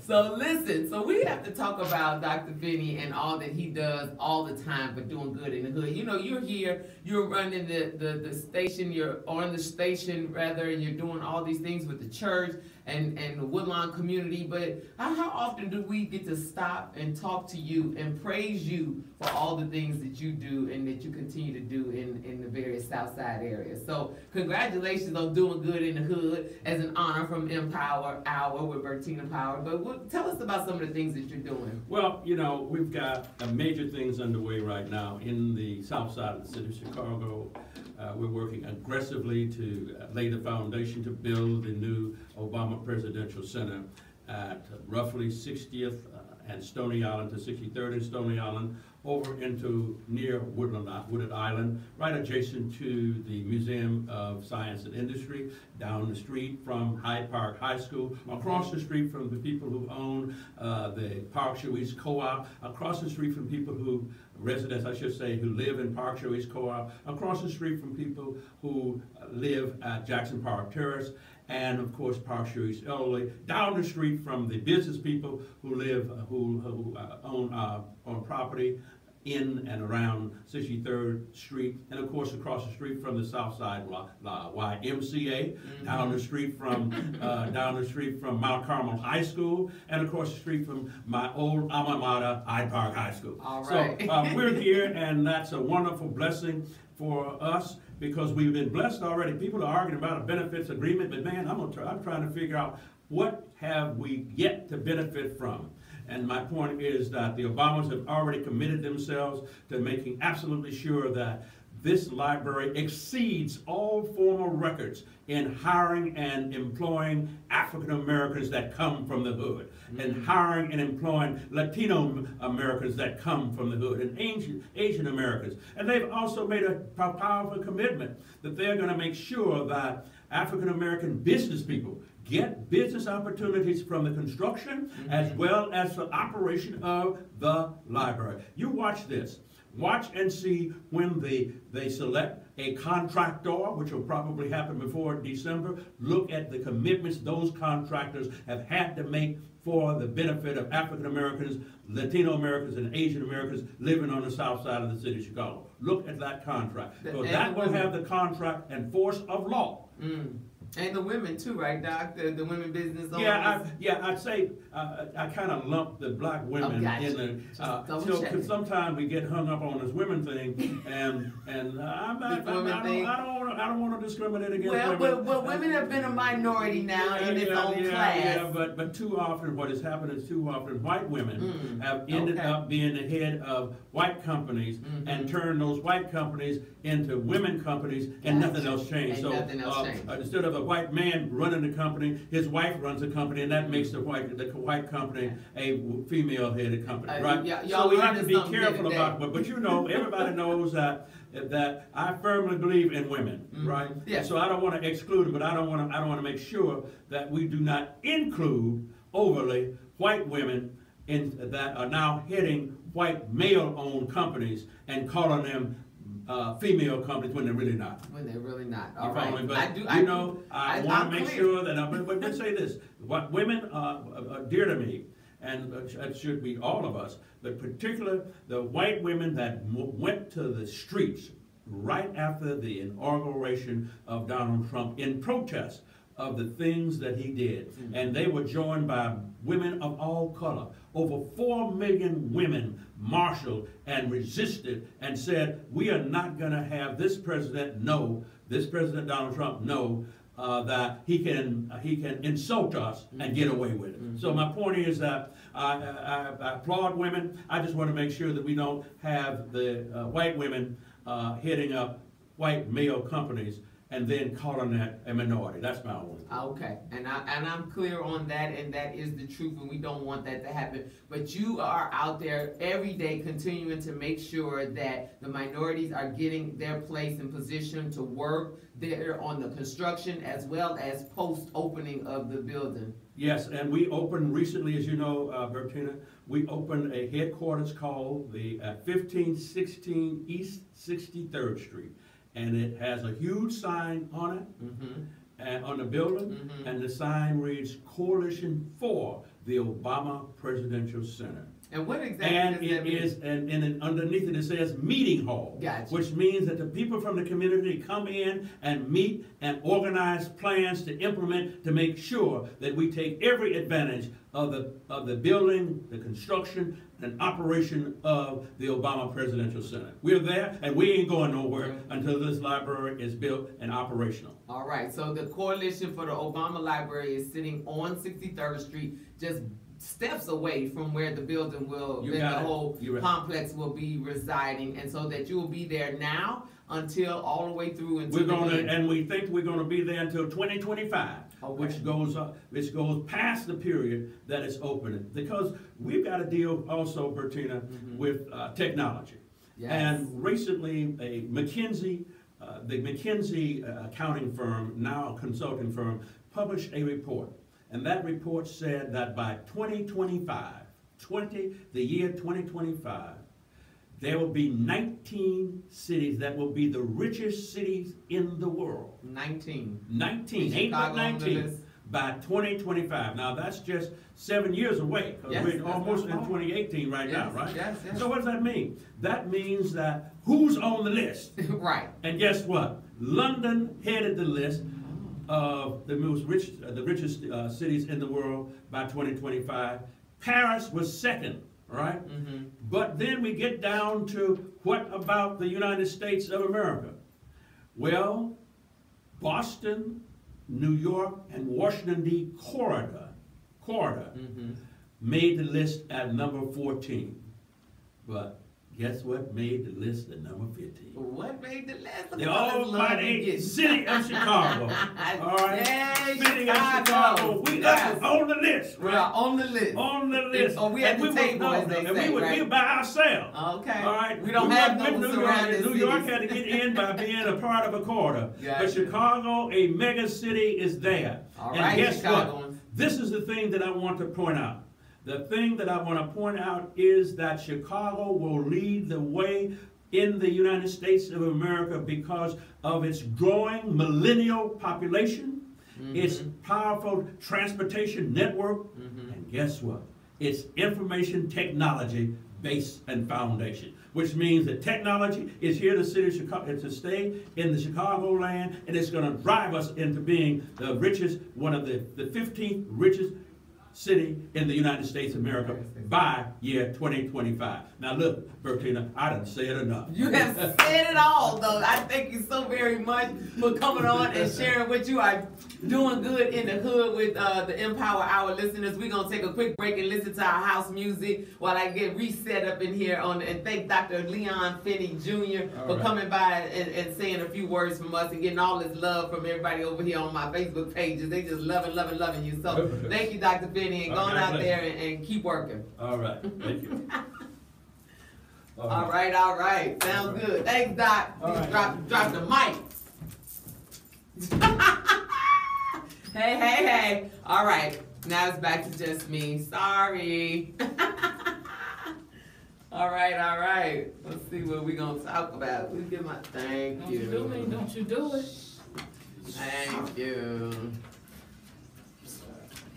So listen, so we have to talk about Dr. Finney and all that he does all the time for doing good in the hood. You know, you're here, you're running the station, you're on the station rather, and you're doing all these things with the church and the Woodlawn community, but how often do we get to stop and talk to you and praise you for all the things that you do and that you continue to do in the various Southside areas? So congratulations on doing good in the hood as an honor from Empower Hour with Bertina Power. But tell us about some of the things that you're doing. Well, you know, we've got major things underway right now in the south side of the city of Chicago. We're working aggressively to lay the foundation to build the new Obama Presidential Center at roughly 60th and Stony Island to 63rd and Stony Island, over into near Wooded Island, right adjacent to the Museum of Science and Industry, down the street from Hyde Park High School, across the street from the people who own the Park Shore East Co-op, across the street from people who, residents I should say, who live in Park Shore East Co-op, across the street from people who live at Jackson Park Terrace, and of course Park Shore East Elderly, down the street from the business people who live, who own property in and around 63rd Street, and of course across the street from the Southside YMCA, down the street from Mount Carmel High School, and across the street from my old alma mater, Hyde Park High School. All right. So we're here, and that's a wonderful blessing for us, because we've been blessed already. People are arguing about a benefits agreement, but man, I'm trying to figure out what have we yet to benefit from. And my point is that the Obamas have already committed themselves to making absolutely sure that this library exceeds all former records in hiring and employing African Americans that come from the hood, and hiring and employing Latino Americans that come from the hood, and Asian Americans. And they've also made a powerful commitment that they're going to make sure that African American business people get business opportunities from the construction as well as the operation of the library. You watch this. Watch and see when they select a contractor, which will probably happen before December. Look at the commitments those contractors have had to make for the benefit of African Americans, Latino Americans, and Asian Americans living on the south side of the city of Chicago. Look at that contract. So that will have the contract and force of law. And the women too, right, Doc? The women business owners. I'd say I kind of lump the black women in the. Because sometimes we get hung up on this women thing, and I don't want to discriminate against women. Well, women have been a minority now in its own class. Yeah, but too often what has happened is white women have ended up being the head of white companies and turned those white companies into women companies, and nothing else changed. So instead of a white man running the company, his wife runs the company, and that makes the white company a female-headed company, right? So we have to be careful about it. But you know, everybody knows that I firmly believe in women, right? Yeah. So I don't want to exclude them, but I don't want to make sure that we do not include overly white women that are now heading white male-owned companies and calling them female companies when they're really not. When they're really not. All right. But I want to make sure that, but let's say this, what women are dear to me, and it should be all of us, but particularly the white women that went to the streets right after the inauguration of Donald Trump in protest of the things that he did. And they were joined by women of all color. Over 4 million women marshaled and resisted and said, we are not going to have this president Donald Trump know that he can insult us and get away with it. So my point is that I applaud women. I just want to make sure that we don't have the white women heading up white male companies and then calling that a minority. That's my own. Okay, and I'm clear on that, and that is the truth, and we don't want that to happen. But you are out there every day continuing to make sure that the minorities are getting their place and position to work there on the construction as well as post-opening of the building. Yes, and we opened recently, as you know, Bertina, we opened a headquarters called the 1516 East 63rd Street. And it has a huge sign on it, on the building, and the sign reads Coalition for the Obama Presidential Center. And what exactly and does that mean? And underneath it says meeting hall, Gotcha. which means that the people from the community come in and meet and organize plans to implement to make sure that we take every advantage of the building, the construction, and operation of the Obama Presidential Center. We're there, and we ain't going nowhere until this library is built and operational. All right, so the Coalition for the Obama Library is sitting on 63rd Street, just steps away from where the building will, the whole complex will be residing, and so that you will be there now until all the way through until and we think we're going to be there until 2025, which goes past the period that it's open, because we've got to deal also, Bertina, with technology. Yes. And recently, the McKinsey accounting firm, now a consulting firm, published a report. And that report said that by 2025, the year 2025, there will be 19 cities that will be the richest cities in the world. 19. 19, ain't but 19, by 2025. Now that's just 7 years away, because we're almost in 2018 right now, right? Yes. So what does that mean? That means that who's on the list? Right. And guess what? London headed the list of the richest cities in the world by 2025. Paris was second, right? But then we get down to, what about the United States of America? Well, Boston, New York, and Washington, D. corridor made the list at number 14. But guess what made the list at number 15? What made the list? The almighty city of Chicago. All right? Yay, City of Chicago. We got on the list. Right? We're on the list. On the list. Oh, we at the table, as they say, we were by ourselves. Okay. All right? We don't have no surrounding New York had to get in by being a part of a corridor. Gotcha. But Chicago, a mega city, is there. All and right, guess Chicagoans. what? This is the thing that I want to point out. The thing that I want to point out is that Chicago will lead the way in the United States of America because of its growing millennial population, its powerful transportation network, and guess what? Its information technology base and foundation, which means that technology is here to stay in the Chicagoland, and it's going to drive us into being the richest, one of the 15th richest city in the United States of America by year 2025. Now look, Bertina, I done said enough. You have said it all, though. I thank you so very much for coming on and sharing what you are doing good in the hood with the Empower Our listeners. We're going to take a quick break and listen to our house music while I get reset up in here. And thank Dr. Leon Finney Jr. for coming by and saying a few words from us and getting all this love from everybody over here on my Facebook pages. They just loving you. So thank you, Dr. Finney. And going out there and keep working. All right. Thank you. All right. Sounds good. Thanks, Doc. Drop the mic. Hey. All right. Now it's back to just me. Sorry. All right. Let's see what we're going to talk about. We give my thank you. Don't you do it. Thank you.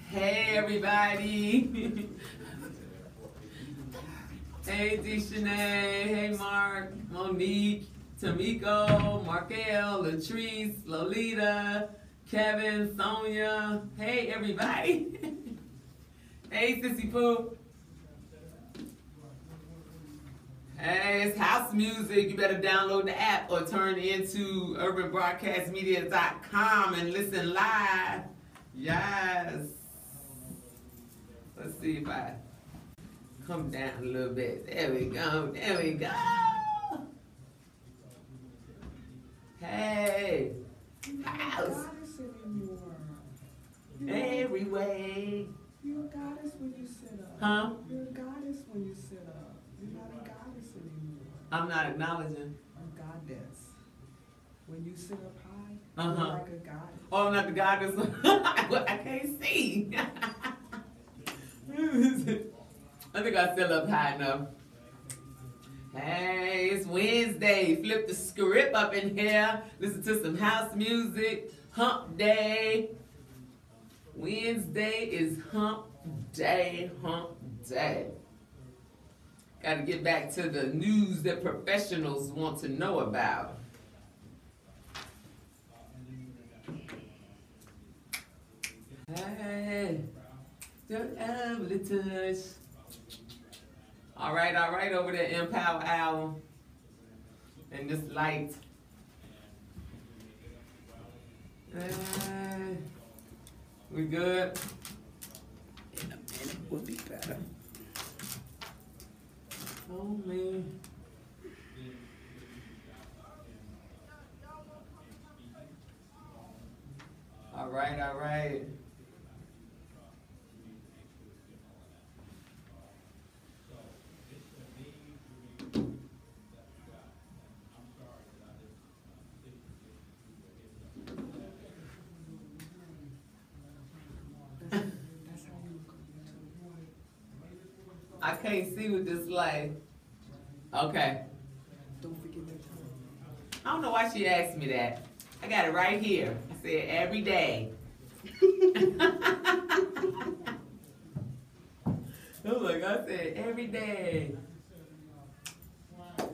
Hey, everybody. Hey, Deshanae. Hey, Mark, Monique, Tamiko, Markel, Latrice, Lolita, Kevin, Sonia. Hey, everybody. Hey, Sissy Pooh. Hey, it's house music. You better download the app or turn into urbanbroadcastmedia.com and listen live. Yes. Let's see if I come down a little bit. There we go. Hey. House. Every way. You're a goddess when you sit up. Huh? You're a goddess when you sit up. You're not a goddess anymore. I'm not acknowledging. A goddess. When you sit up high, Uh-huh. you're like a goddess. Oh, I'm not the goddess. I can't see. I think I still up high enough. Hey, it's Wednesday. Flip the script up in here. Listen to some house music. Hump day. Wednesday is hump day, hump day. Got to get back to the news that professionals want to know about. Hey, don't have a touch. All right, over there, Empower Hour. And this light. We good? In a minute will be better. Oh, man. All right. I can't see with this light. Okay. Don't forget that time. I don't know why she asked me that. I got it right here. I said every day. Look, I said every day.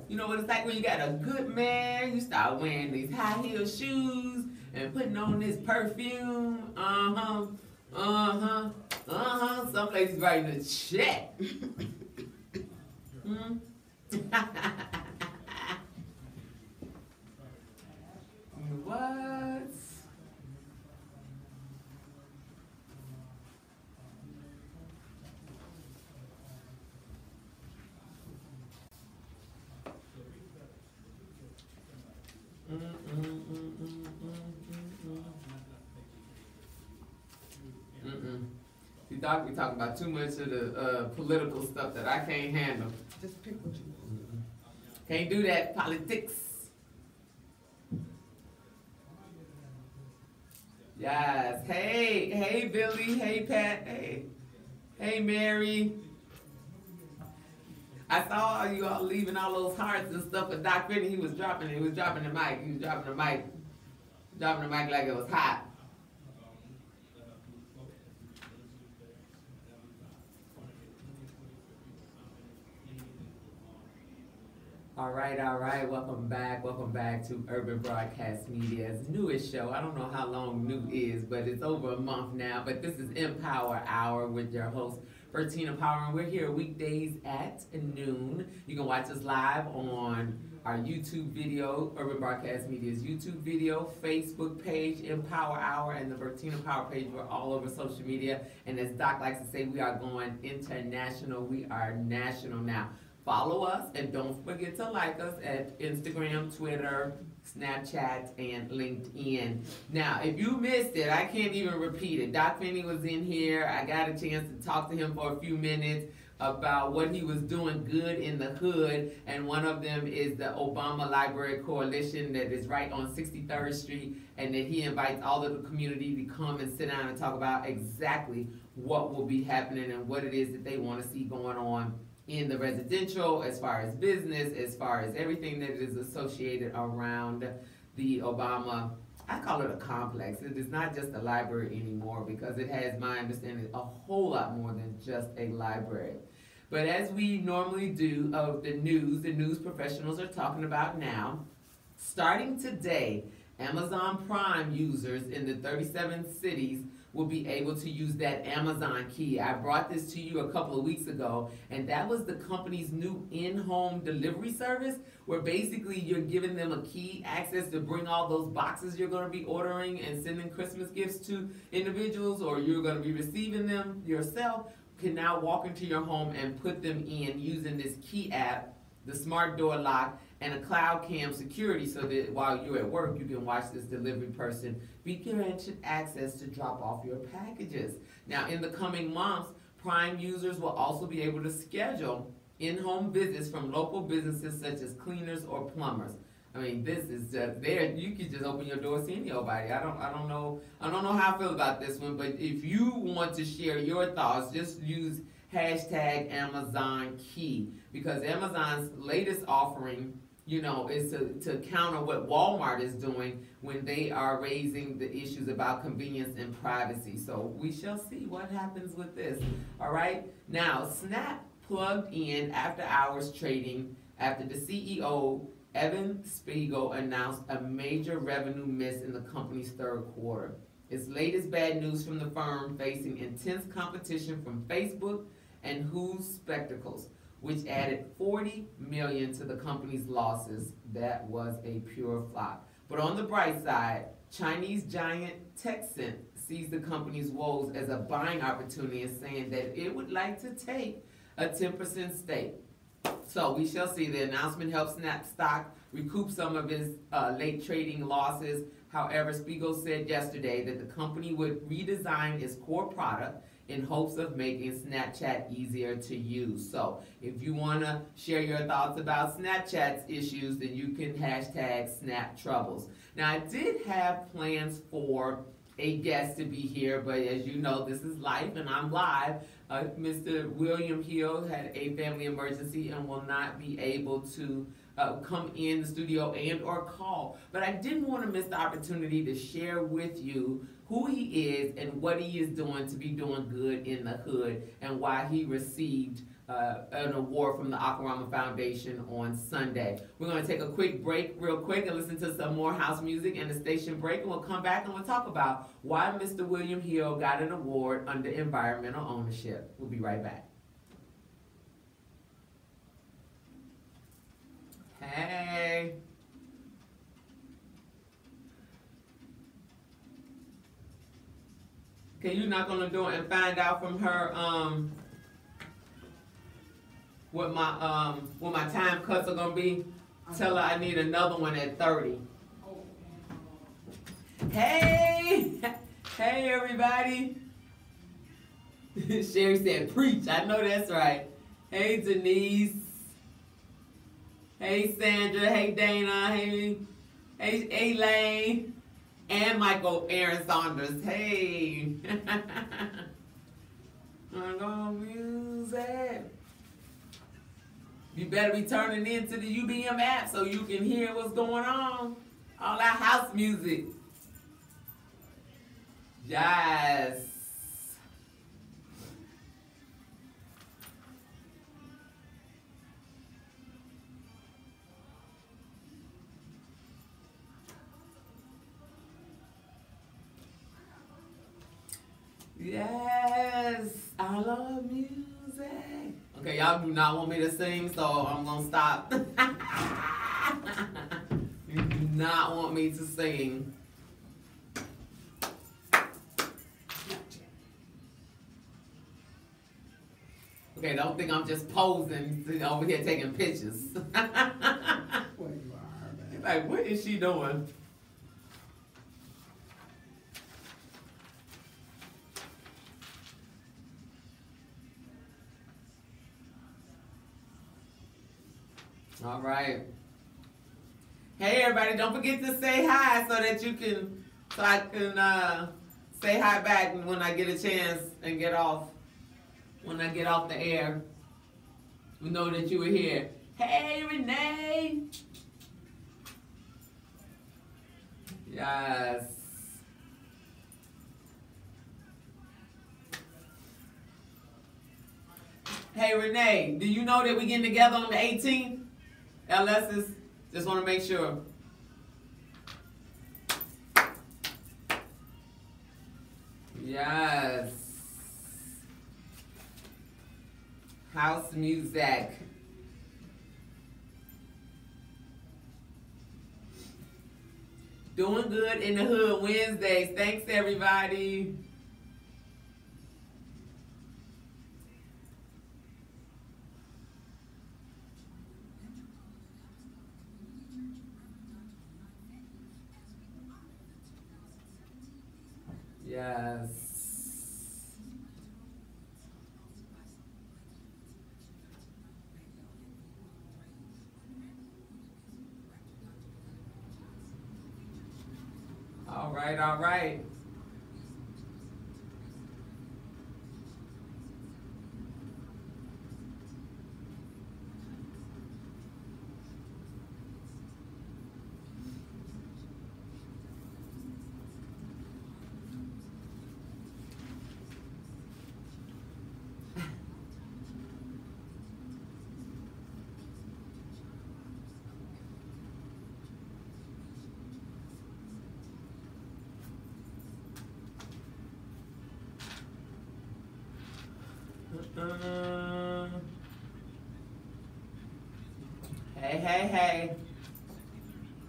You know what it's like when you got a good man, you start wearing these high heel shoes and putting on this perfume. Some ladies writing a check. What? You thought we talking about too much of the political stuff that I can't handle. Just pick what you want. Can't do that, politics. Yes. Hey Billy. Hey Pat. Hey Mary. I saw you all leaving all those hearts and stuff, but Doc Finney, he was dropping the mic. He was dropping the mic like it was hot. All right. Welcome back to Urban Broadcast Media's newest show. I don't know how long new is, but it's over a month now. But this is Empower Hour with your host, Bertina Power, and we're here weekdays at noon. You can watch us live on our YouTube video, Urban Broadcast Media's YouTube video, Facebook page, Empower Hour, and the Bertina Power page. We're all over social media. And as Doc likes to say, we are going international. We are national now. Follow us and don't forget to like us at Instagram, Twitter, Snapchat, and LinkedIn. Now, if you missed it, I can't even repeat it. Doc Finney was in here. I got a chance to talk to him for a few minutes about what he was doing good in the hood, and one of them is the Obama Library Coalition that is right on 63rd Street, and that he invites all of the community to come and sit down and talk about exactly what will be happening and what it is that they want to see going on in the residential, as far as business, as far as everything that is associated around the Obama, I call it a complex. It is not just a library anymore because it has, my understanding, a whole lot more than just a library. But as we normally do of the news professionals are talking about now, starting today, Amazon Prime users in the 37 cities will be able to use that Amazon key. I brought this to you a couple of weeks ago, and that was the company's new in-home delivery service, where basically you're giving them a key access to bring all those boxes you're gonna be ordering and sending Christmas gifts to individuals, or you're gonna be receiving them yourself, can now walk into your home and put them in using this key app, the smart door lock, and a cloud cam security, so that while you're at work, you can watch this delivery person be granted access to drop off your packages. Now, in the coming months, Prime users will also be able to schedule in-home visits from local businesses such as cleaners or plumbers. I mean, this is just there. You can just open your door, see anybody. I don't know how I feel about this one, but if you want to share your thoughts, just use hashtag Amazon Key, because Amazon's latest offering you know, is to counter what Walmart is doing when they are raising the issues about convenience and privacy. So we shall see what happens with this. All right. Now, Snap plugged in after hours trading after the CEO, Evan Spiegel, announced a major revenue miss in the company's third quarter. Its latest bad news from the firm facing intense competition from Facebook and Who's Spectacles, which added $40 million to the company's losses. That was a pure flop. But on the bright side, Chinese giant Tencent sees the company's woes as a buying opportunity and saying that it would like to take a 10% stake. So we shall see. The announcement helps Snap stock recoup some of its late trading losses. However, Spiegel said yesterday that the company would redesign its core product in hopes of making Snapchat easier to use. So if you want to share your thoughts about Snapchat's issues, then you can hashtag Snap Troubles. Now, I did have plans for a guest to be here, but as you know, this is life and I'm live. Mr. William Hill had a family emergency and will not be able to come in the studio and or call. But I didn't want to miss the opportunity to share with you who he is and what he is doing to be doing good in the hood and why he received an award from the Akarama Foundation on Sunday. We're going to take a quick break real quick and listen to some more house music and the station break, and we'll come back and we'll talk about why Mr. William Hill got an award under environmental ownership. We'll be right back. Hey. Okay, you're not gonna do it and find out from her what my time cuts are gonna be. Tell her I need another one at 30. Hey, hey everybody. Sherry said preach. I know that's right. Hey Denise. Hey Sandra. Hey Dana. Hey Elaine. And Michael Aaron Saunders. Hey. I'm gonna music. You better be turning into the UBM app so you can hear what's going on. All that house music. Yes. Yes, I love music. Okay, y'all do not want me to sing, so I'm gonna stop. You do not want me to sing. Okay, don't think I'm just posing over here taking pictures. Well, you are, man. Like, what is she doing? All right. Hey everybody, don't forget to say hi so that you can, so I can say hi back when I get a chance and get off, when I get off the air. We know that you were here. Hey Renee. Yes. Hey Renee, do you know that we're getting together on the 18th? LS's, just want to make sure. Yes. House music. Doing good in the hood Wednesdays. Thanks everybody. Yes. All right, all right. Hey.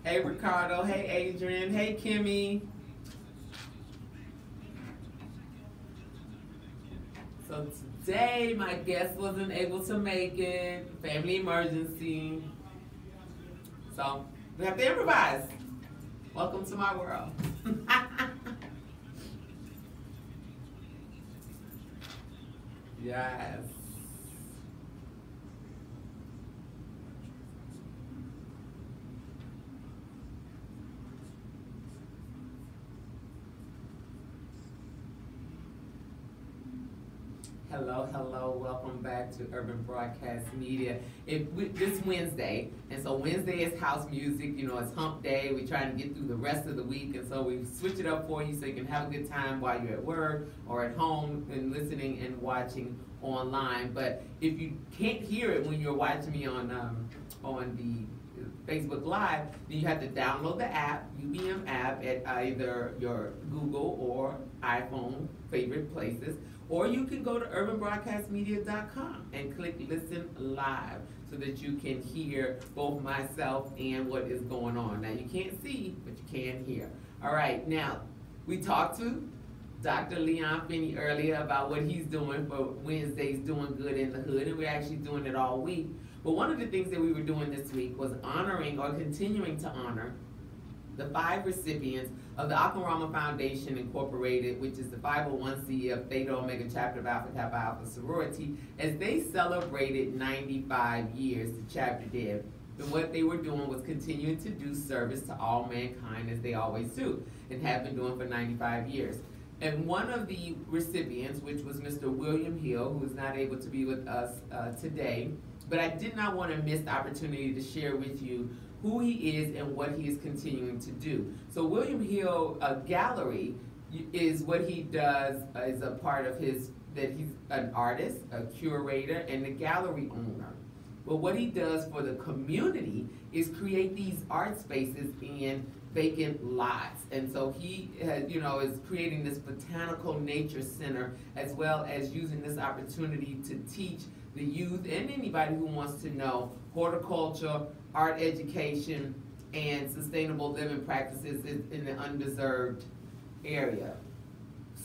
Hey, Ricardo. Hey, Adrian. Hey, Kimmy. So today, my guest wasn't able to make it. Family emergency. So we have to improvise. Welcome to my world. Yes. Hello, welcome back to Urban Broadcast Media. This Wednesday, and so Wednesday is house music, you know, it's hump day. We're trying to get through the rest of the week, and so we switch it up for you so you can have a good time while you're at work or at home and listening and watching online. But if you can't hear it when you're watching me on the Facebook Live, then you have to download the app, UBM app, at either your Google or iPhone favorite places. Or you can go to urbanbroadcastmedia.com and click Listen Live so that you can hear both myself and what is going on. Now, you can't see, but you can hear. All right, now, we talked to Dr. Leon Finney earlier about what he's doing for Wednesdays Doing Good in the Hood, and we're actually doing it all week. But one of the things that we were doing this week was honoring or continuing to honor the 5 recipients of the Akamrama Foundation Incorporated, which is the 501c of Theta Omega Chapter of Alpha Kappa Alpha Sorority, as they celebrated 95 years the chapter did. And what they were doing was continuing to do service to all mankind as they always do, and have been doing for 95 years. And one of the recipients, which was Mr. William Hill, who is not able to be with us today, but I did not want to miss the opportunity to share with you who he is and what he is continuing to do. So William Hill Gallery is what he does as a part of he's an artist, a curator, and a gallery owner. But what he does for the community is create these art spaces in vacant lots. And so he is creating this botanical nature center, as well as using this opportunity to teach the youth and anybody who wants to know horticulture, art education, and sustainable living practices in the undeserved area.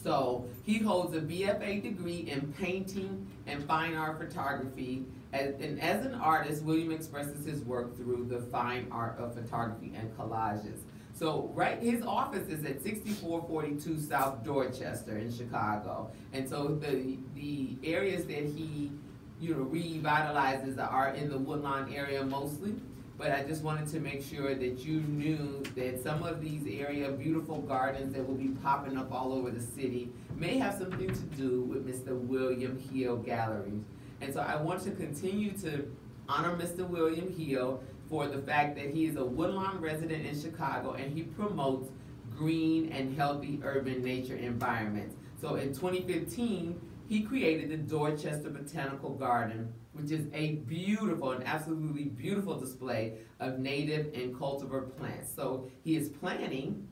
So he holds a BFA degree in painting and fine art photography. And as an artist, William expresses his work through the fine art of photography and collages. So his office is at 6442 South Dorchester in Chicago. And so the areas that he revitalizes are in the Woodlawn area mostly. But I just wanted to make sure that you knew that some of these beautiful gardens that will be popping up all over the city may have something to do with Mr. William Hill Galleries. And so I want to continue to honor Mr. William Hill for the fact that he is a Woodlawn resident in Chicago, and he promotes green and healthy urban nature environments. So in 2015, he created the Dorchester Botanical Garden, which is a beautiful and absolutely beautiful display of native and cultivar plants. So he is planning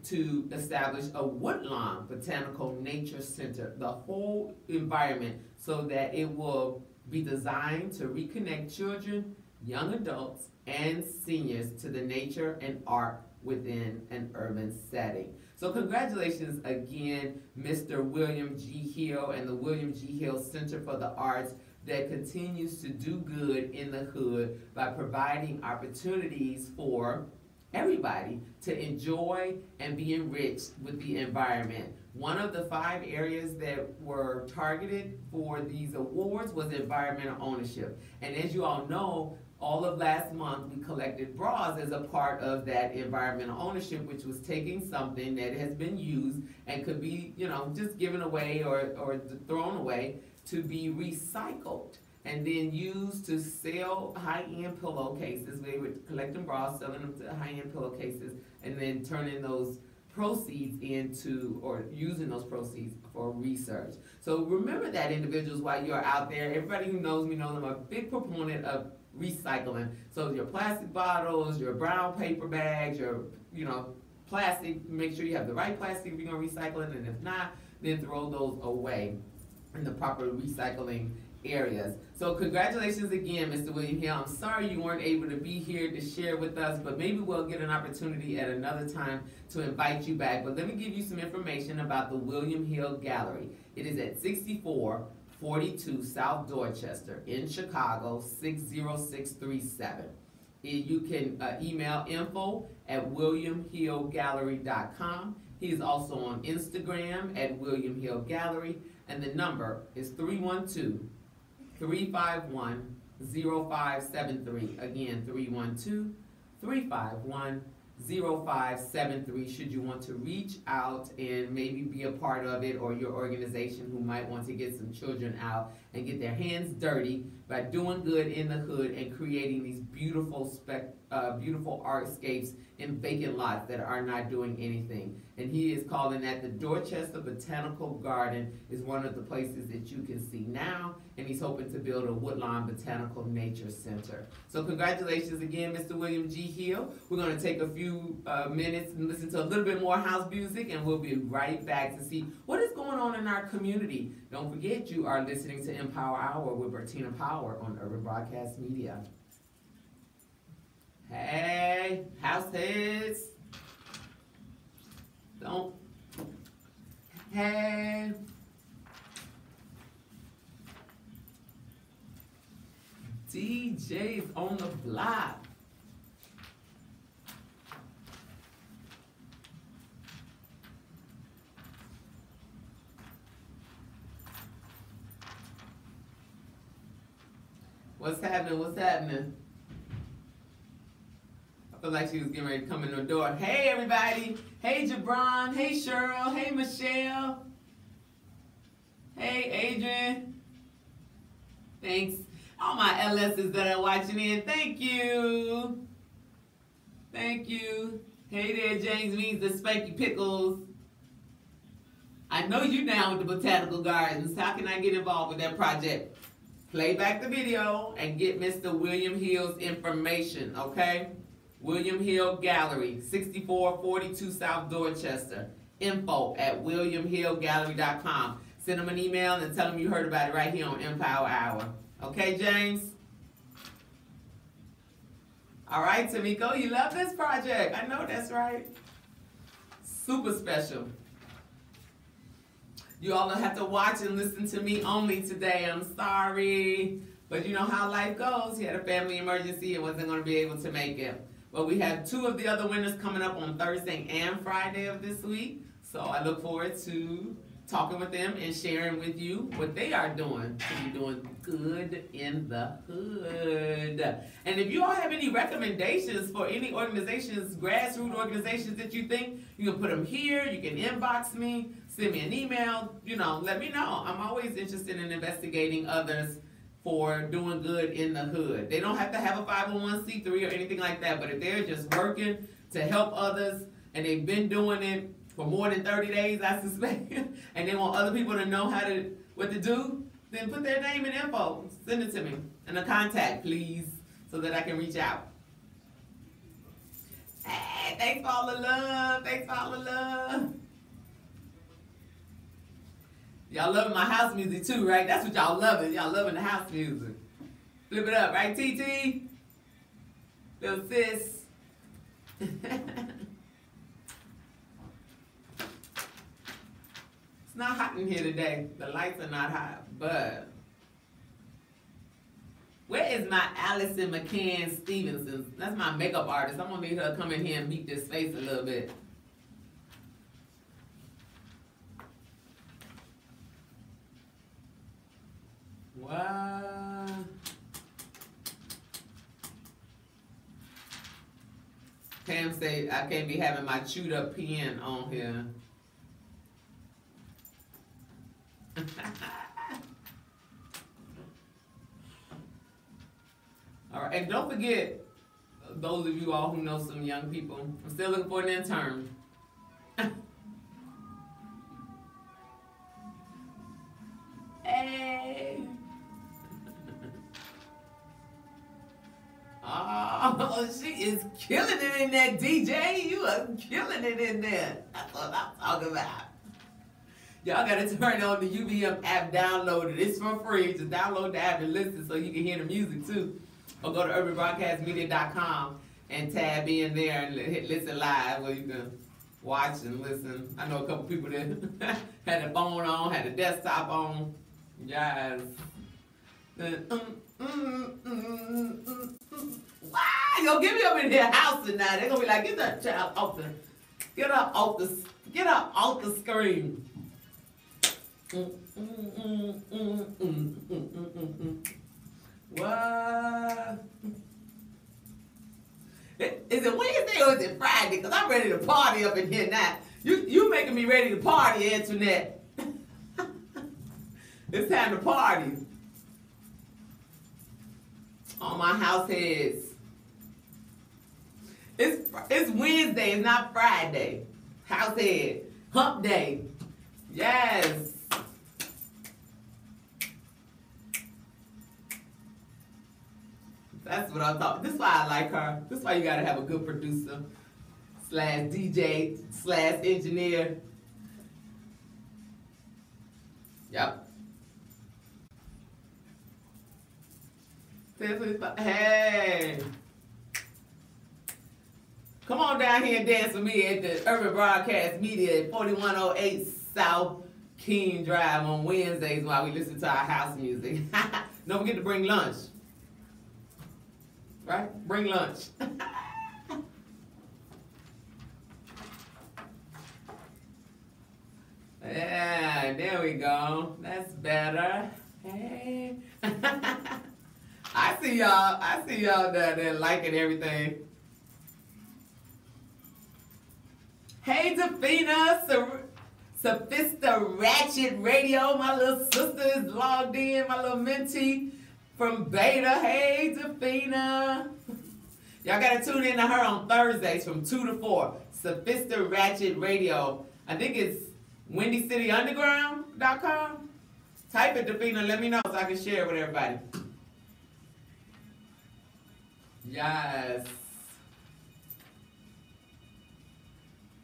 to establish a Woodlawn Botanical Nature Center, the whole environment, so that it will be designed to reconnect children, young adults, and seniors to the nature and art within an urban setting. So congratulations again, Mr. William G. Hill and the William G. Hill Center for the Arts that continues to do good in the hood by providing opportunities for everybody to enjoy and be enriched with the environment. One of the 5 areas that were targeted for these awards was environmental ownership. And as you all know, all of last month we collected bras as a part of that environmental ownership, which was taking something that has been used and could be, just given away or thrown away to be recycled and then used to sell high-end pillowcases. They were collecting bras, selling them to high-end pillowcases, and then turning those proceeds into, or using those proceeds for research. So remember that, individuals, while you're out there. Everybody who knows me knows I'm a big proponent of recycling. So your plastic bottles, your brown paper bags, your plastic, make sure you have the right plastic if you're going to recycle it, and if not, then throw those away. in the proper recycling areas. So congratulations again, Mr. William Hill. I'm sorry you weren't able to be here to share with us, but maybe we'll get an opportunity at another time to invite you back. But let me give you some information about the William Hill Gallery. It is at 6442 South Dorchester in Chicago, 60637. You can email info@williamhillgallery.com. He is also on Instagram at William Hill Gallery, and the number is 312-351-0573. Again, 312-351-0573 should you want to reach out and maybe be a part of it, or your organization who might want to get some children out and get their hands dirty by doing good in the hood and creating these beautiful beautiful artscapes in vacant lots that are not doing anything. And he is calling that the Dorchester Botanical Garden is one of the places that you can see now, and he's hoping to build a Woodlawn Botanical Nature Center. So congratulations again, Mr. William G. Hill. We're going to take a few minutes and listen to a little bit more house music, and we'll be right back to see what is going on in our community. Don't forget, you are listening to Empower Hour with Bertina Power on Urban Broadcast Media. Hey, house heads. Don't. Hey. DJ's on the block. What's happening? What's happening? I feel like she was getting ready to come in the door. Hey, everybody. Hey, Jabron. Hey, Cheryl. Hey, Michelle. Hey, Adrian. Thanks. All my LSs that are watching in, thank you. Thank you. Hey there, James Means the Spanky Pickles. I know you down with the Botanical Gardens. How can I get involved with that project? Play back the video and get Mr. William Hill's information, okay? William Hill Gallery, 6442 South Dorchester. info@williamhillgallery.com. Send him an email and tell him you heard about it right here on Empower Hour. Okay, James? All right, Tamiko, you love this project. I know that's right. Super special. You all have to watch and listen to me only today. I'm sorry. But you know how life goes. He had a family emergency and wasn't going to be able to make it. But we have 2 of the other winners coming up on Thursday and Friday of this week. So I look forward to talking with them and sharing with you what they are doing to be doing good in the hood. And if you all have any recommendations for any organizations, grassroots organizations that you think, you can put them here, you can inbox me, send me an email, let me know. I'm always interested in investigating others for doing good in the hood. They don't have to have a 501c3 or anything like that, but if they're just working to help others and they've been doing it for more than 30 days, I suspect, and they want other people to know what to do, then put their name and info. Send it to me. And a contact, please, so that I can reach out. Hey, thanks for all the love. Thanks for all the love. Y'all loving my house music too, right? That's what y'all loving. Y'all loving the house music. Flip it up, right, TT? Little sis. It's not hot in here today. The lights are not hot, but where is my Allison McCann Stevenson? That's my makeup artist. I'm gonna need her to come in here and beat this face a little bit. What? Pam say I can't be having my chewed up pen on here. All right, and don't forget, those of you all who know some young people, I'm still looking for an intern. Hey. Oh, she is killing it in there, DJ. You are killing it in there. That's what I'm talking about. Y'all gotta turn on the UVM app, download it. It's for free. Just download the app and listen so you can hear the music too. Or go to urbanbroadcastmedia.com and tab in there and hit listen live where you can watch and listen. I know a couple people that had the phone on, had the desktop on. Yes. Why? Yo, get me up in their house tonight. They're gonna be like, get that child off the, get her off the screen. What? Is it Wednesday or is it Friday? Because I'm ready to party up in here now. You making me ready to party, Antoinette. It's time to party. On my house heads. It's Wednesday, it's not Friday. House head. Hump day. Yes. That's what I'm talking. This is why I like her. This is why you gotta have a good producer / DJ / engineer. Yep. Hey. Come on down here and dance with me at the Urban Broadcast Media at 4108 South King Drive on Wednesdays while we listen to our house music. Don't forget to bring lunch. Right? Bring lunch. Yeah, there we go. That's better. Hey. I see y'all down there liking everything. Hey, Bertina, Sophista Ratchet Radio. My little sister is logged in. My little mentee from Beta. Hey, Bertina. Y'all gotta tune in to her on Thursdays from 2 to 4. Sophista Ratchet Radio. I think it's WindyCityUnderground.com. Type it, Bertina. Let me know so I can share it with everybody. Yes.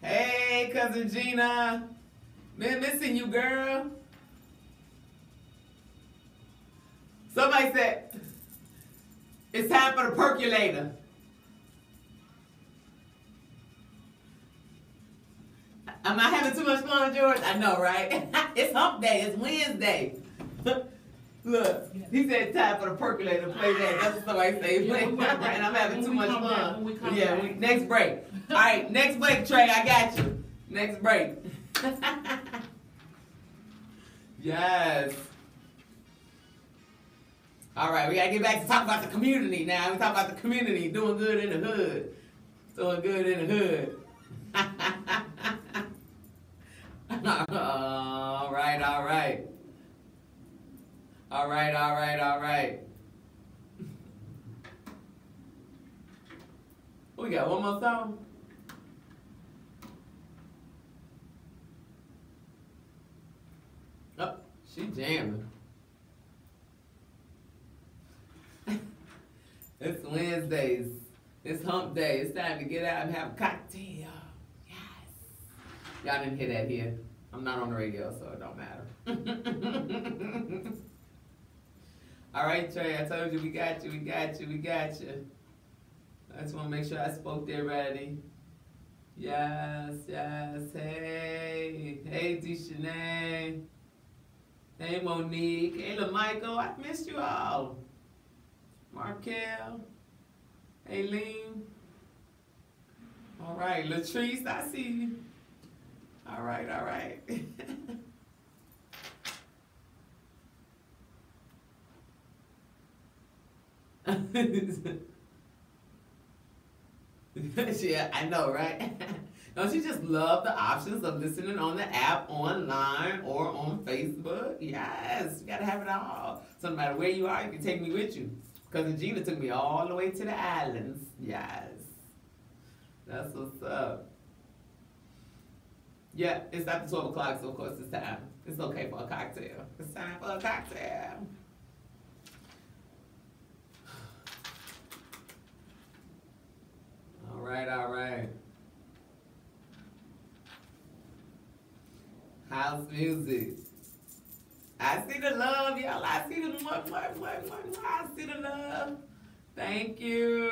Hey, Cousin Gina. Been missing you, girl. Somebody said, it's time for the percolator. Am I having too much fun, George? I know, right? It's hump day. It's Wednesday. Look, he said time for the percolator to play that. That's what somebody say. Play. And I'm having too much fun. Yeah, next break. All right, next break, Trey. I got you. Next break. Yes. All right, we got to get back to talk about the community now. We talk about the community, doing good in the hood. Doing good in the hood. All right, all right. All right, all right, all right. We got one more song. Oh, she jamming. It's Wednesdays. It's hump day. It's time to get out and have a cocktail. Yes. Y'all didn't hear that here. I'm not on the radio, so it don't matter. All right, Trey, I told you we got you, we got you, we got you. I just want to make sure I spoke to everybody. Yes, yes. Hey, hey, Deshanae. Hey, Monique. Hey, LaMichael. I missed you all. Markel. Hey, Lean. All right, Latrice, I see you. All right, all right. Yeah, I know, right? Don't you just love the options of listening on the app, online, or on Facebook? Yes, you gotta have it all. So no matter where you are, you can take me with you. Cousin Gina took me all the way to the islands. Yes. That's what's up. Yeah, it's after 12 o'clock, so of course it's time. It's okay for a cocktail. It's time for a cocktail. All right, all right. How house music. I see the love, y'all. I see the I see the love. Thank you.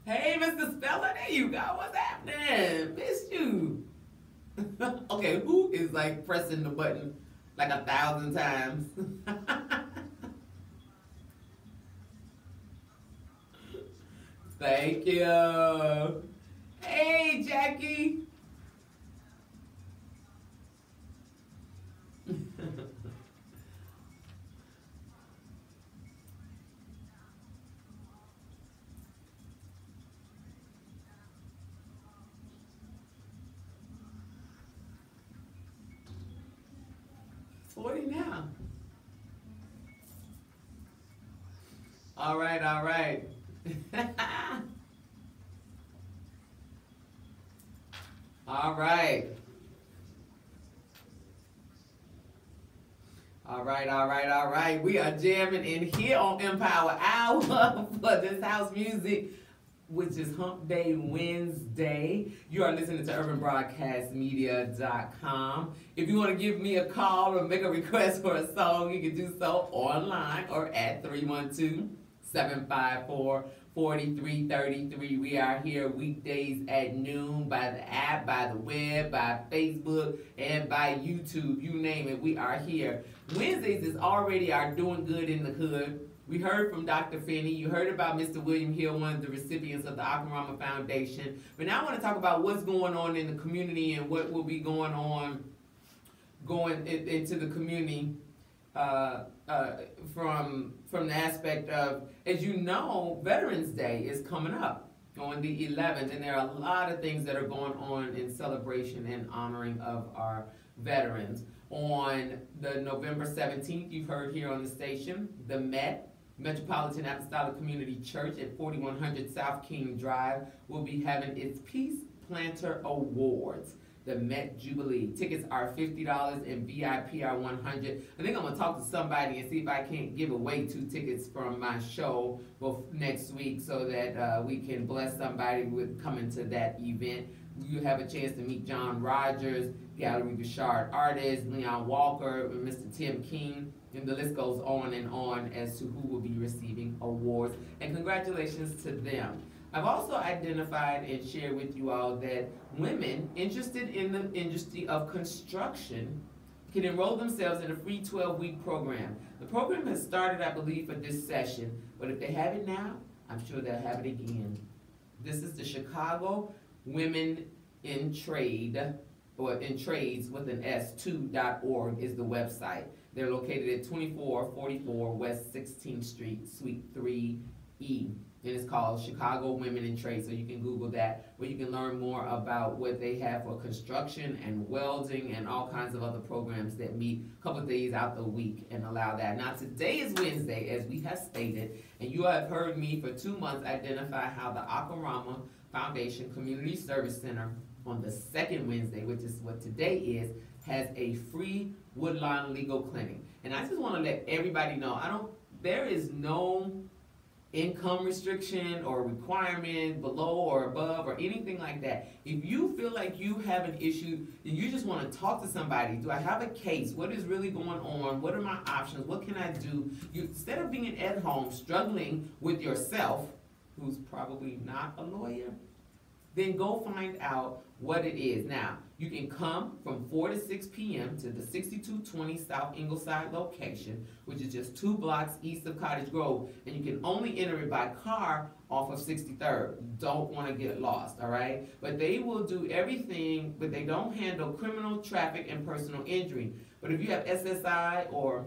Hey, Mr. Speller, there you go. What's happening? Missed you. Okay, who is like pressing the button like 1,000 times? Thank you. Hey, Jackie. It's 40 now. All right, all right. All right. All right, all right, all right. We are jamming in here on Empower Hour for this house music, which is Hump Day Wednesday. You are listening to UrbanBroadcastMedia.com. If you want to give me a call or make a request for a song, you can do so online or at 312-754-4333. We are here weekdays at noon by the app, by the web, by Facebook, and by YouTube. You name it, we are here. Wednesdays is already our Doing Good in the Hood. We heard from Dr. Finney. You heard about Mr. William Hill, one of the recipients of the Akamrama Foundation. But now I want to talk about what's going on in the community and what will be going on into the community from the aspect of, as you know, Veterans Day is coming up on the 11th, and there are a lot of things that are going on in celebration and honoring of our veterans. On the November 17th, you've heard here on the station, the Metropolitan Apostolic Community Church at 4100 South King Drive will be having its Peace Planter Awards, the Met Jubilee. Tickets are $50 and VIP are $100. I think I'm gonna talk to somebody and see if I can't give away 2 tickets from my show next week so that we can bless somebody with coming to that event. You have a chance to meet John Rogers, Gallery Bouchard artist, Leon Walker, and Mr. Tim King, and the list goes on and on as to who will be receiving awards. And congratulations to them. I've also identified and shared with you all that women interested in the industry of construction can enroll themselves in a free 12-week program. The program has started, I believe, for this session, but if they have it now, I'm sure they'll have it again. This is the Chicago Women in Trade, or in Trades with an S2.org is the website. They're located at 2444 West 16th Street, Suite 3E. And it's called Chicago Women in Trade, so you can Google that, where you can learn more about what they have for construction and welding and all kinds of other programs that meet a couple of days out the week and allow that. Now today is Wednesday, as we have stated, and you have heard me for 2 months identify how the Akamrama Foundation Community Service Center on the second Wednesday, which is what today is, has a free Woodlawn legal clinic. And I just want to let everybody know, there is no income restriction or requirement below or above or anything like that. If you feel like you have an issue and you just want to talk to somebody, do I have a case? What is really going on? What are my options? What can I do? Instead of being at home struggling with yourself, who's probably not a lawyer, then go find out what it is. Now, you can come from 4 to 6 p.m. to the 6220 South Ingleside location, which is just 2 blocks east of Cottage Grove, and you can only enter it by car off of 63rd. Don't want to get lost, all right? But they will do everything, but they don't handle criminal, traffic, and personal injury. But if you have SSI or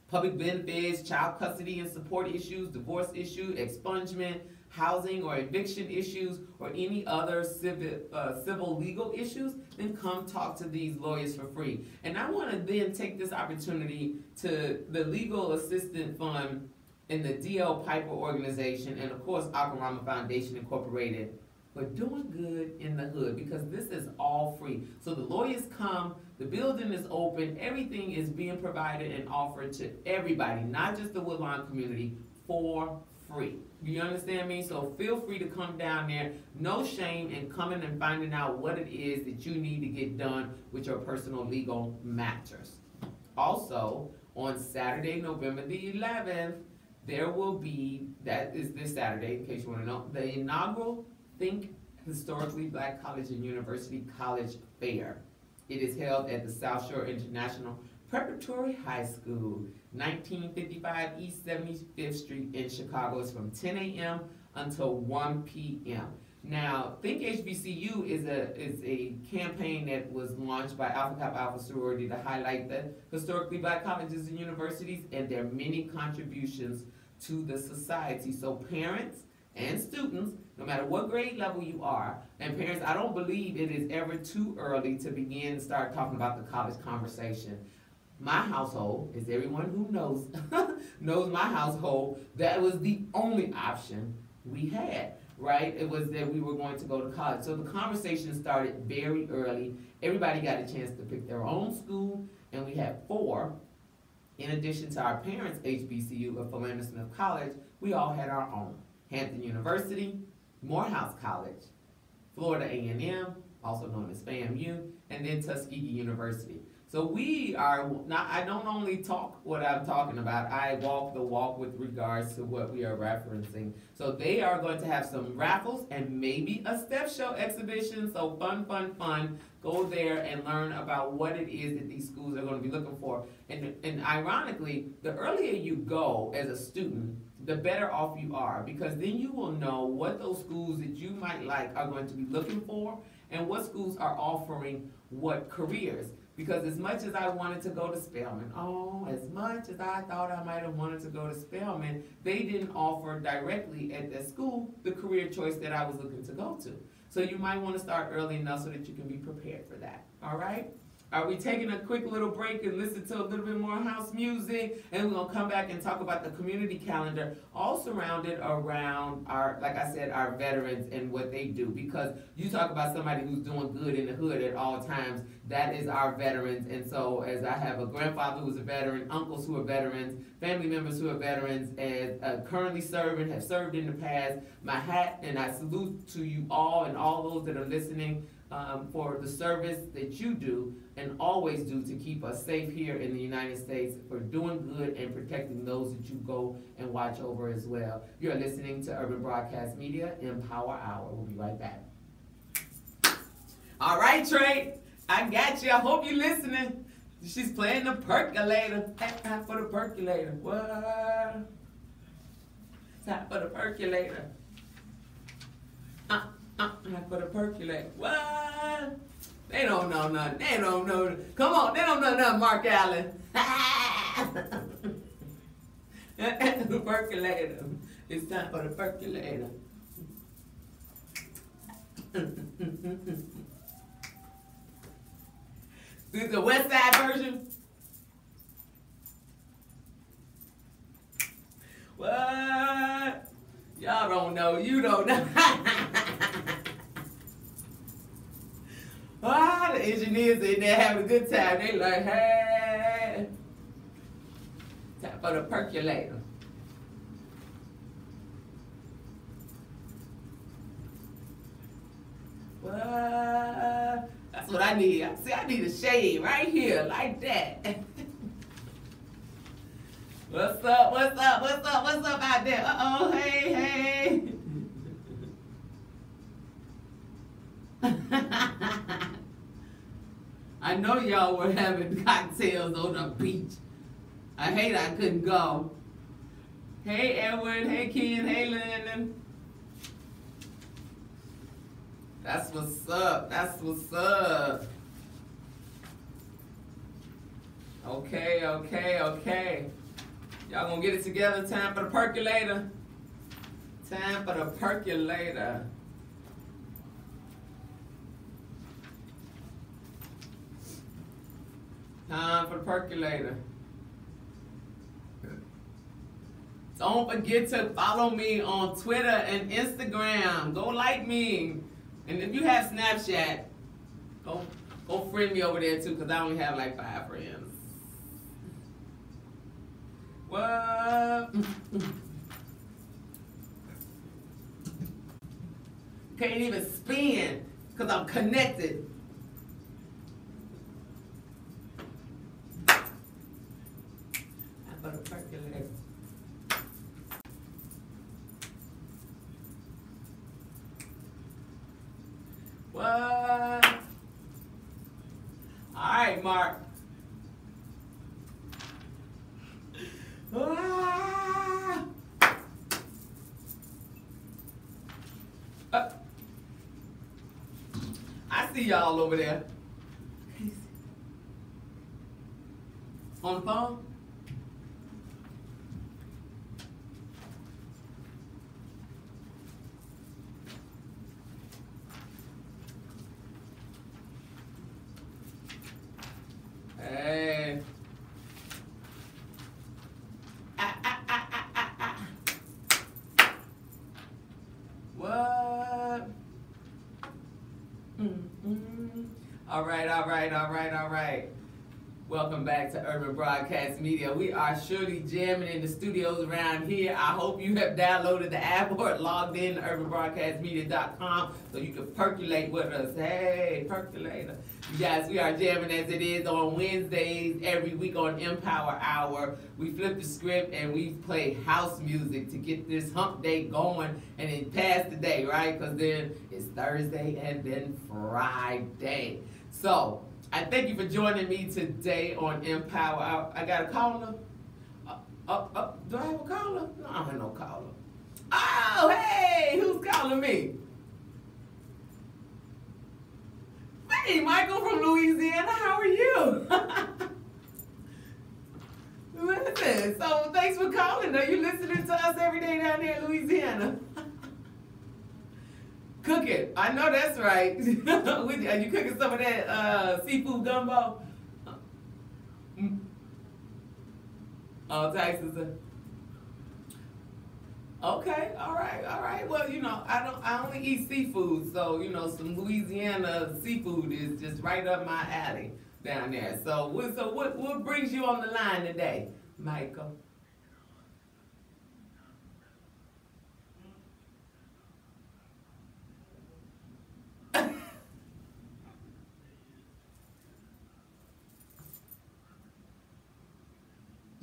public benefits, child custody and support issues, divorce issue, expungement, housing or eviction issues, or any other civil legal issues, then come talk to these lawyers for free. And I want to then take this opportunity to the Legal Assistance Fund and the D.L. Piper Organization, and of course Akamrama Foundation Incorporated, for doing good in the hood, because this is all free. So the lawyers come, the building is open, everything is being provided and offered to everybody, not just the Woodlawn community, for free. Do you understand me? So feel free to come down there. No shame in coming and finding out what it is that you need to get done with your personal legal matters. Also, on Saturday, November the 11th, there will be, that is this Saturday, in case you want to know, the inaugural Think Historically Black College and University College Fair. It is held at the South Shore International Preparatory High School, 1955 East 75th Street in Chicago. It's from 10 a.m. until 1 p.m. Now, Think HBCU is a campaign that was launched by Alpha Kappa Alpha Sorority to highlight the historically black colleges and universities and their many contributions to the society. So parents and students, no matter what grade level you are, and parents, I don't believe it is ever too early to begin to start talking about the college conversation. My household, as everyone who knows, knows my household, that was the only option we had, right? It was that we were going to go to college. So the conversation started very early. Everybody got a chance to pick their own school, and we had 4. In addition to our parents' HBCU of Philander Smith College, we all had our own. Hampton University, Morehouse College, Florida A&M, also known as FAMU, and then Tuskegee University. So we are, not, I don't only talk what I'm talking about, I walk the walk with regards to what we are referencing. So they are going to have some raffles and maybe a step show exhibition. So fun, fun, fun. Go there and learn about what it is that these schools are going to be looking for. And ironically, the earlier you go as a student, the better off you are, because then you will know what those schools that you might like are going to be looking for and what schools are offering what careers. Because as much as I wanted to go to Spelman, as much as I thought I might have wanted to go to Spelman, they didn't offer directly at that school the career choice that I was looking to go to. So you might want to start early enough so that you can be prepared for that, all right? Are we taking a quick little break and listen to a little bit more house music? And we're going to come back and talk about the community calendar, all surrounded around our, like I said, our veterans and what they do. Because you talk about somebody who's doing good in the hood at all times, that is our veterans. And so as I have a grandfather who's a veteran, uncles who are veterans, family members who are veterans, and currently serving, have served in the past, my hat, and I salute to you all and all those that are listening for the service that you do and always do to keep us safe here in the United States, for doing good and protecting those that you go and watch over as well. You're listening to Urban Broadcast Media Empower Hour. We'll be right back. All right, Trey, I got you. I hope you're listening. She's playing the percolator. Time for the percolator. What? Time for the percolator. Time for the percolator. What? They don't know nothing. They don't know. Come on, they don't know nothing, Mark Allen. The percolator. It's time for the percolator. This is the West Side version. What? Y'all don't know. You don't know. The engineers in there having a good time. They like, hey, time for the percolator. What? That's what I need. See, I need a shade right here, like that. What's up? What's up? What's up? What's up out there? Uh-oh, hey, hey. I know y'all were having cocktails on the beach. I hate I couldn't go. Hey, Edward. Hey, Ken. Hey, Landon. That's what's up. That's what's up. Okay, okay, okay. Y'all gonna get it together? Time for the percolator. Time for the percolator. Time for the percolator. Don't forget to follow me on Twitter and Instagram. Go like me. And if you have Snapchat, go friend me over there too, because I only have like 5 friends. What? Can't even spin because I'm connected. I better percolate. What? All right, Mark. Ah! I see y'all over there. On the phone? Hey. What? All right, all right, all right, all right. Welcome back to Urban Broadcast Media. We are surely jamming in the studios around here. I hope you have downloaded the app or logged in to urbanbroadcastmedia.com so you can percolate with us. Hey, percolator. You guys, we are jamming as it is on Wednesdays every week on Empower Hour. We flip the script and we play house music to get this hump day going and then pass the day, right? Because then it's Thursday and then Friday. So, I thank you for joining me today on Empower. I got a caller. Do I have a caller? No, I don't have no caller. Oh, hey, who's calling me? Hey, Michael from Louisiana, how are you? Listen, so thanks for calling. Are you listening to us every day down there in Louisiana? Cooking. I know that's right. Are you cooking some of that seafood gumbo? Oh, Texas. Okay, all right. Well, you know, I only eat seafood, so you know, some Louisiana seafood is just right up my alley down there. So what brings you on the line today, Michael?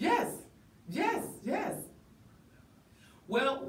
Yes.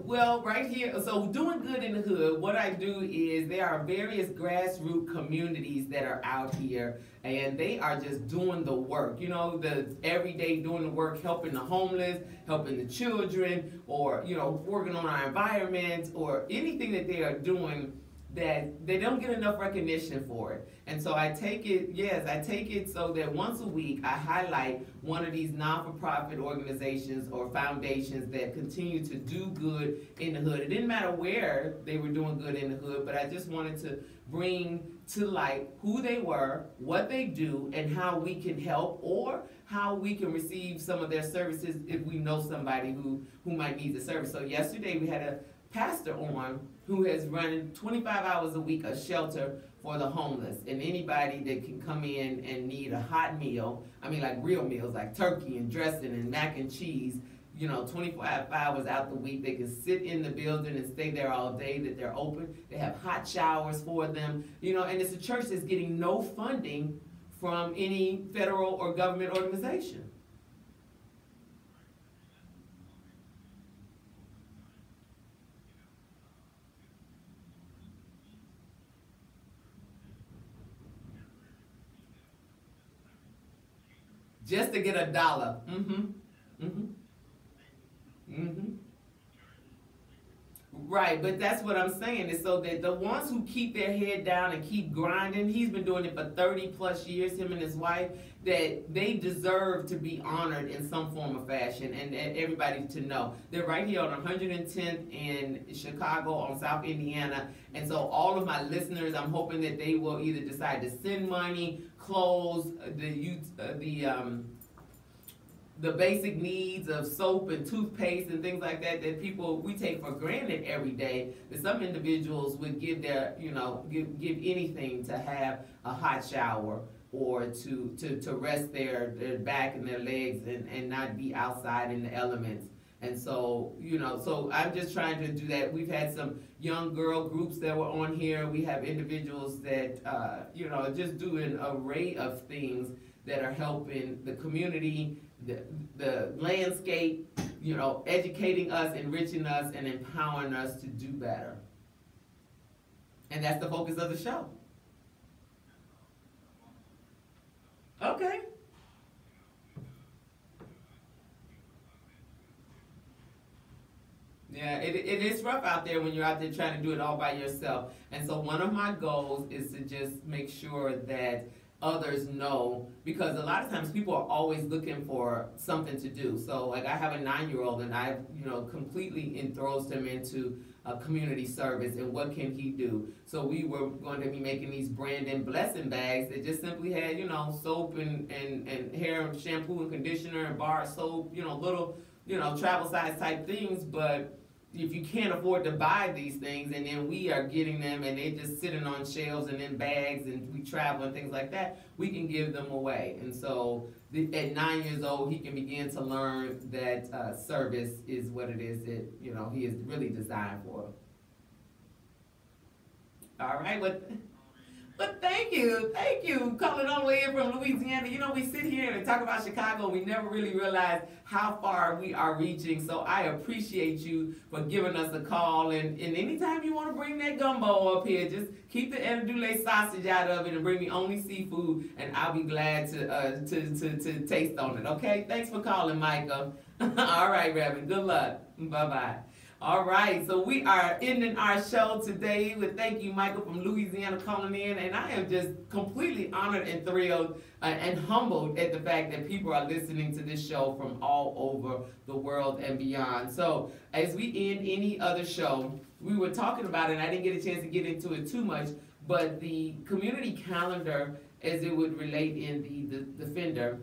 Well, right here, so doing good in the hood, what I do is there are various grassroots communities that are out here and they are just doing the work, you know, the everyday doing the work, helping the homeless, helping the children, or, you know, working on our environment or anything that they are doing that they don't get enough recognition for it. And so I take it so that once a week I highlight one of these non-for-profit organizations or foundations that continue to do good in the hood. It didn't matter where they were doing good in the hood, but I just wanted to bring to light who they were, what they do, and how we can help or how we can receive some of their services if we know somebody who might need the service. So yesterday we had a pastor on who has run 25 hours a week a shelter for the homeless, and anybody that can come in and need a hot meal, I mean like real meals like turkey and dressing and mac and cheese, you know, 25 hours out the week, they can sit in the building and stay there all day, that they're open. They have hot showers for them, you know, and it's a church that's getting no funding from any federal or government organization. Just to get $1. Right, but that's what I'm saying is so that the ones who keep their head down and keep grinding, he's been doing it for 30 plus years, him and his wife, that they deserve to be honored in some form or fashion, and everybody to know. They're right here on 110th in Chicago on South Indiana, and so all of my listeners, I'm hoping that they will either decide to send money, clothes, the basic needs of soap and toothpaste and things like that that people we take for granted every day, that some individuals would give their, you know, give anything to have a hot shower or to rest their back and their legs and not be outside in the elements. And so, so I'm just trying to do that. We've had some young girl groups that were on here. We have individuals that, just do an array of things that are helping the community, the landscape, educating us, enriching us, and empowering us to do better. And that's the focus of the show. Okay. Yeah, it is rough out there when you're out there trying to do it all by yourself. And so one of my goals is to just make sure that others know, because a lot of times people are always looking for something to do. So like I have a 9-year-old and I, completely enthrows him into a community service and what can he do. So we were going to be making these Brandon blessing bags that just simply had, soap and hair shampoo and conditioner and bar soap, little, travel size type things. But if you can't afford to buy these things, and then we are getting them and they just sitting on shelves and in bags and we travel and things like that, we can give them away. And so at 9 years old, he can begin to learn that service is what it is that, he is really designed for. All right, but thank you, calling all the way in from Louisiana. We sit here and talk about Chicago, we never really realize how far we are reaching, so I appreciate you for giving us a call, and anytime you want to bring that gumbo up here, just keep the andouille sausage out of it and bring me only seafood, and I'll be glad to taste on it, okay? Thanks for calling, Micah. All right, Reverend, good luck. Bye-bye. All right, so we are ending our show today with thank you, Michael from Louisiana, calling in, and I am just completely honored and thrilled and humbled at the fact that people are listening to this show from all over the world and beyond. So as we end any other show, we were talking about it, and I didn't get a chance to get into it too much, but the community calendar, as it would relate in the Defender,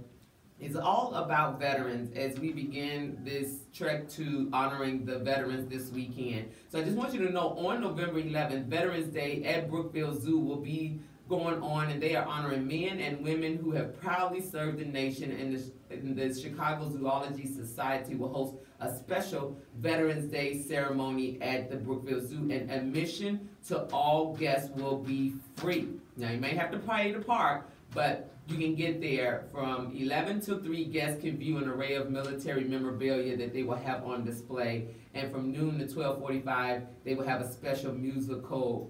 is all about veterans as we begin this trek to honoring the veterans this weekend. So I just want you to know, on November 11th, Veterans Day at Brookfield Zoo will be going on, and they are honoring men and women who have proudly served the nation, and the Chicago Zoology Society will host a special Veterans Day ceremony at the Brookfield Zoo, and admission to all guests will be free. Now, you may have to pay to park, but you can get there. From 11 to 3, guests can view an array of military memorabilia that they will have on display. And from noon to 12:45, they will have a special musical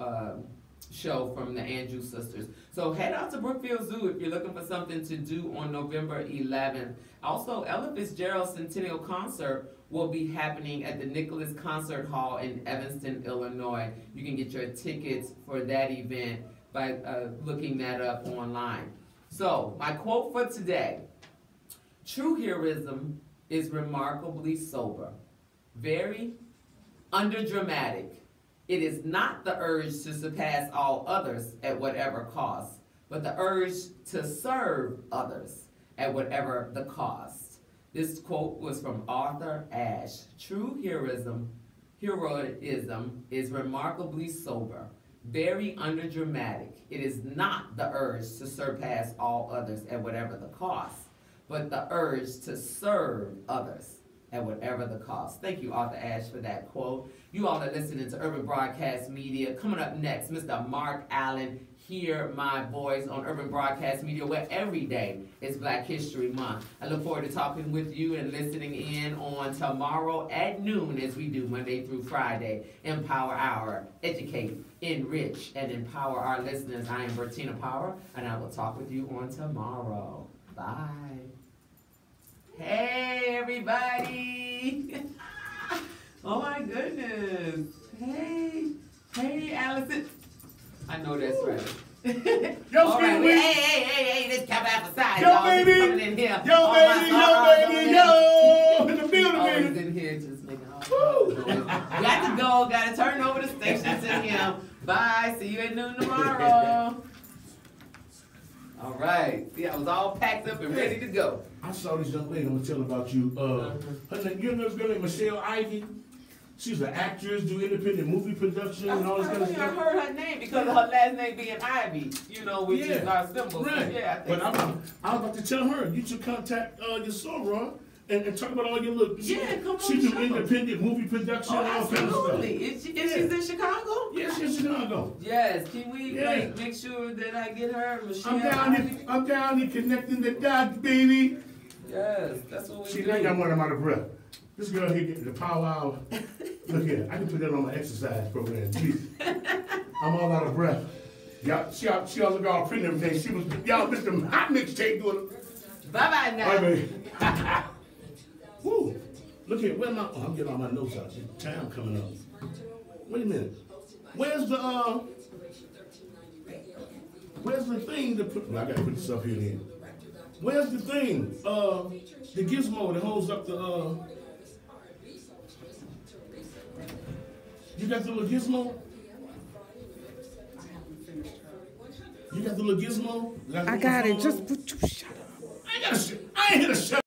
show from the Andrews Sisters. So head out to Brookfield Zoo if you're looking for something to do on November 11th. Also, Ella Fitzgerald's Centennial Concert will be happening at the Nicholas Concert Hall in Evanston, Illinois. You can get your tickets for that event by looking that up online. So, my quote for today: true heroism is remarkably sober, very underdramatic. It is not the urge to surpass all others at whatever cost, but the urge to serve others at whatever the cost. This quote was from Arthur Ashe. True heroism is remarkably sober, very underdramatic. It is not the urge to surpass all others at whatever the cost, but the urge to serve others at whatever the cost. Thank you, Arthur Ashe, for that quote. You all are listening to Urban Broadcast Media. Coming up next, Mr. Mark Allen, Hear My Voice on Urban Broadcast Media, where every day is Black History Month. I look forward to talking with you and listening in on tomorrow at noon, as we do Monday through Friday. Empower Hour, educate, enrich, and empower our listeners. I am Bertina Power, and I will talk with you on tomorrow. Bye. Hey, everybody. Oh, my goodness. Hey, Allison. I know that's right. Yo, all right, baby. Hey, this cap outside. Yo, baby. Coming in here. Yo, baby. Yo. In the building, Always baby. in here just making all noise. Got to go. Got to turn over the station to him. Bye. See you at noon tomorrow. All right. See, I was all packed up and ready to go. I saw this young lady. I'm gonna tell about you. Her name, you know this girl named Michelle Ivy? She's an actress, do independent movie production and all this kind of stuff. I heard her name because of her last name being Ivy, which is our symbol. Right. So, yeah, I think but I was about to tell her, you should contact your soror and talk about all your look. Yeah, come on. She do independent movie production and all kinds of stuff. Absolutely. And she's in Chicago? Yeah, she's in Chicago. Yes. Can we make sure that I get her, Michelle? I'm down here connecting the dots, baby. Yes, that's what we do. See, now I'm running out of breath. This girl here getting the power hour. Look here, I can put that on my exercise program. Jeez. I'm all out of breath. Y'all, she also got all pretty and everything. She was, y'all, Mr. Hot Mixtape doing. Bye-bye now. All right, baby. Woo. Look here, where my, I'm getting all my notes out. Time coming up. Wait a minute. Where's the thing to put, well, I gotta put this up here then. Where's the thing? The gizmo that holds up the, you got the little gizmo? You got the little gizmo? I got it. Just put your shut up. I ain't here to shut